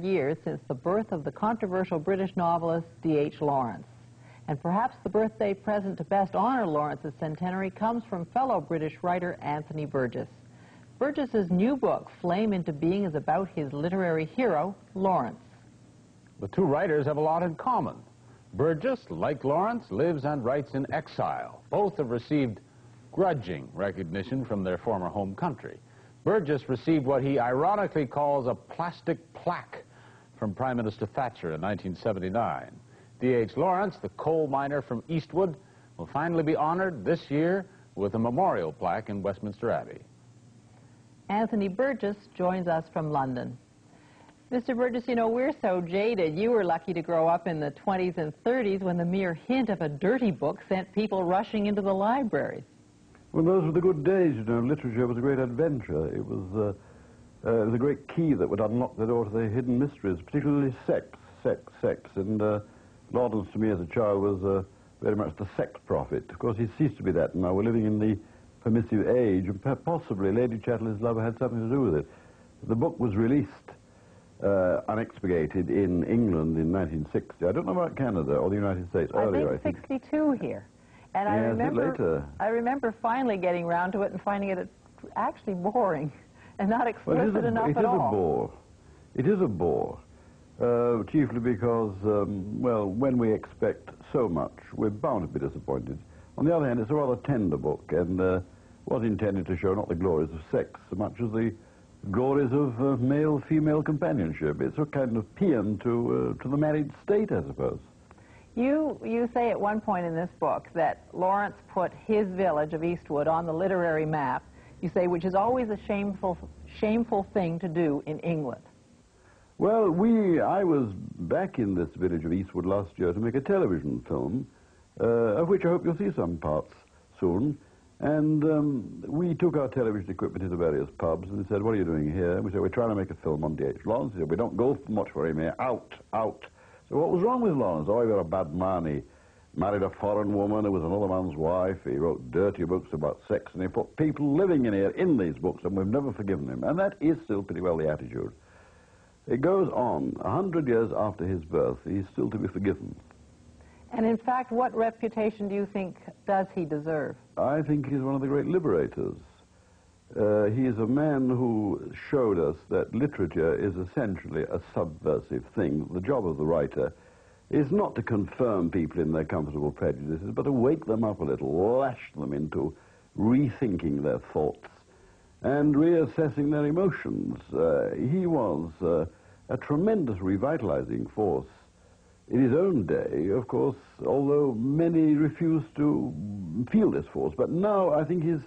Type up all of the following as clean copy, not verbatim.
years since the birth of the controversial British novelist D.H. Lawrence. And perhaps the birthday present to best honor Lawrence's centenary comes from fellow British writer Anthony Burgess. Burgess's new book, Flame into Being, is about his literary hero, Lawrence. The two writers have a lot in common. Burgess, like Lawrence, lives and writes in exile. Both have received grudging recognition from their former home country. Burgess received what he ironically calls a plastic plaque from Prime Minister Thatcher in 1979. D.H. Lawrence, the coal miner from Eastwood, will finally be honored this year with a memorial plaque in Westminster Abbey. Anthony Burgess joins us from London. Mr. Burgess, you know, we're so jaded. You were lucky to grow up in the 20s and 30s when the mere hint of a dirty book sent people rushing into the libraries. Well, those were the good days, you know. Literature was a great adventure. It was a great key that would unlock the door to the hidden mysteries, particularly sex. And Lawrence, to me as a child, was very much the sex prophet. Of course, he ceased to be that now. We're living in the permissive age, and possibly Lady Chatterley's lover had something to do with it. The book was released unexpurgated in England in 1960. I don't know about Canada or the United States earlier, I think. 62 here. And I remember finally getting round to it and finding it actually boring and not explicit enough at all. It is a bore. Chiefly because, well, when we expect so much, we're bound to be disappointed. On the other hand, it's a rather tender book and was intended to show not the glories of sex so much as the glories of male-female companionship. It's a kind of paean to the married state, I suppose. You say at one point in this book that Lawrence put his village of Eastwood on the literary map, you say, which is always a shameful thing to do in England. Well, I was back in this village of Eastwood last year to make a television film, of which I hope you'll see some parts soon. And we took our television equipment into various pubs and said, what are you doing here? And we said, we're trying to make a film on D.H. Lawrence. He said, we don't go much for him here. Out. So what was wrong with Lawrence? Oh, he was a bad man. He married a foreign woman who was another man's wife. He wrote dirty books about sex, and he put people living in here in these books, and we've never forgiven him. And that is still pretty well the attitude. It goes on. 100 years after his birth, he's still to be forgiven. And in fact, what reputation do you think does he deserve? I think he's one of the great liberators. He's a man who showed us that literature is essentially a subversive thing. The job of the writer is not to confirm people in their comfortable prejudices, but to wake them up a little, lash them into rethinking their thoughts and reassessing their emotions. He was a tremendous revitalizing force in his own day, of course, although many refused to feel this force. But now I think he's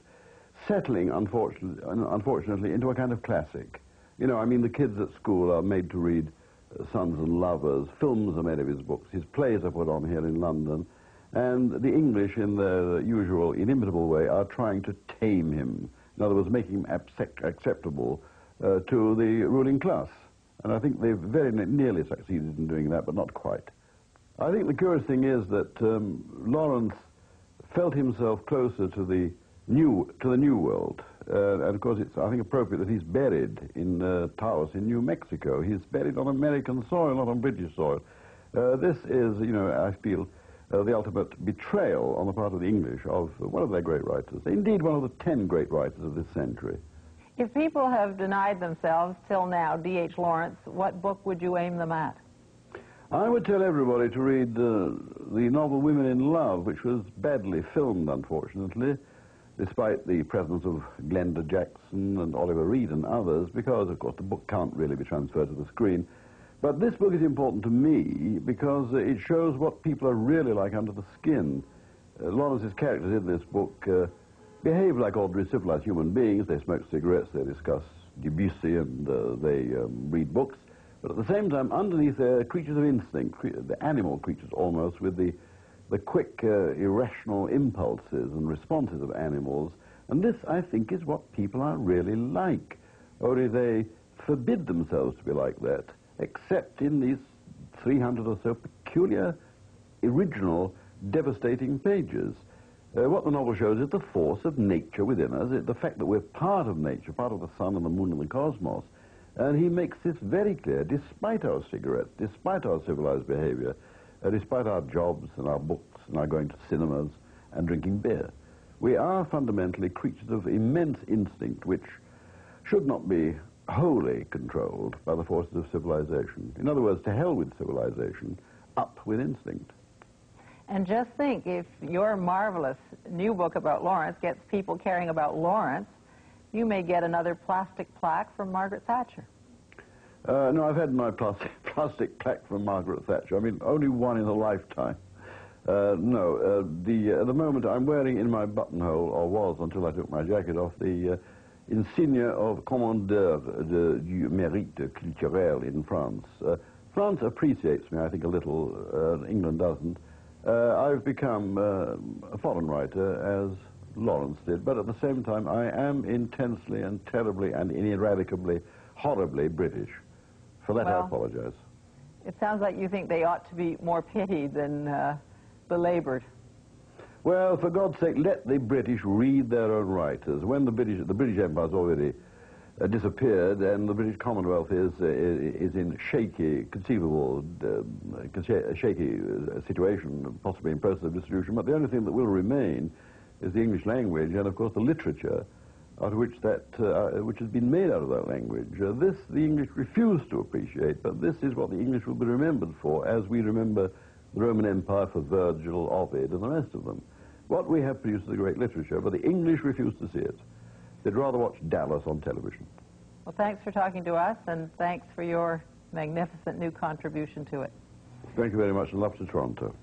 settling, unfortunately, into a kind of classic. You know, I mean, the kids at school are made to read Sons and Lovers. Films are made of his books. His plays are put on here in London. And the English, in their usual inimitable way, are trying to tame him. In other words, making him acceptable to the ruling class. And I think they've very nearly succeeded in doing that, but not quite. I think the curious thing is that Lawrence felt himself closer to the new world. And of course, it's, I think, appropriate that he's buried in Taos in New Mexico. He's buried on American soil, not on British soil. This is, you know, I feel, the ultimate betrayal on the part of the English of one of their great writers. Indeed, one of the 10 great writers of this century. If people have denied themselves till now D.H. Lawrence, what book would you aim them at? I would tell everybody to read the novel Women in Love, which was badly filmed, unfortunately, despite the presence of Glenda Jackson and Oliver Reed and others, because, of course, the book can't really be transferred to the screen. But this book is important to me because it shows what people are really like under the skin. Lawrence's characters in this book behave like ordinary civilized human beings. They smoke cigarettes, they discuss Debussy, and they read books. But at the same time, underneath, they're creatures of instinct, the animal creatures almost, with the quick, irrational impulses and responses of animals. And this, I think, is what people are really like. Only they forbid themselves to be like that, except in these 300 or so peculiar, original, devastating pages. What the novel shows is the force of nature within us, the fact that we're part of nature, part of the sun and the moon and the cosmos, And he makes this very clear, despite our cigarettes, despite our civilized behavior, despite our jobs and our books and our going to cinemas and drinking beer. We are fundamentally creatures of immense instinct which should not be wholly controlled by the forces of civilization. In other words, to hell with civilization, up with instinct. And just think, if your marvelous new book about Lawrence gets people caring about Lawrence, you may get another plastic plaque from Margaret Thatcher. No, I've had my plastic plaque from Margaret Thatcher. I mean, only one in a lifetime. At the moment I'm wearing in my buttonhole, or was until I took my jacket off, the insignia of Commandeur du Mérite Culturel in France. France appreciates me, I think, a little. England doesn't. I've become a foreign writer, as Lawrence did, but at the same time I am intensely and terribly and ineradicably, horribly British. For that I apologize. It sounds like you think they ought to be more pitied than belabored. Well, for God's sake, let the British read their own writers. When the British Empire's already disappeared, and the British Commonwealth is in shaky, conceivable, shaky situation, possibly in process of dissolution. But the only thing that will remain is the English language, and of course the literature, out of which which has been made out of that language. This the English refuse to appreciate, but this is what the English will be remembered for, as we remember the Roman Empire for Virgil, Ovid, and the rest of them. What we have produced is a great literature, but the English refuse to see it. They'd rather watch Dallas on television. Well, thanks for talking to us, and thanks for your magnificent new contribution to it. Thank you very much, and love to Toronto.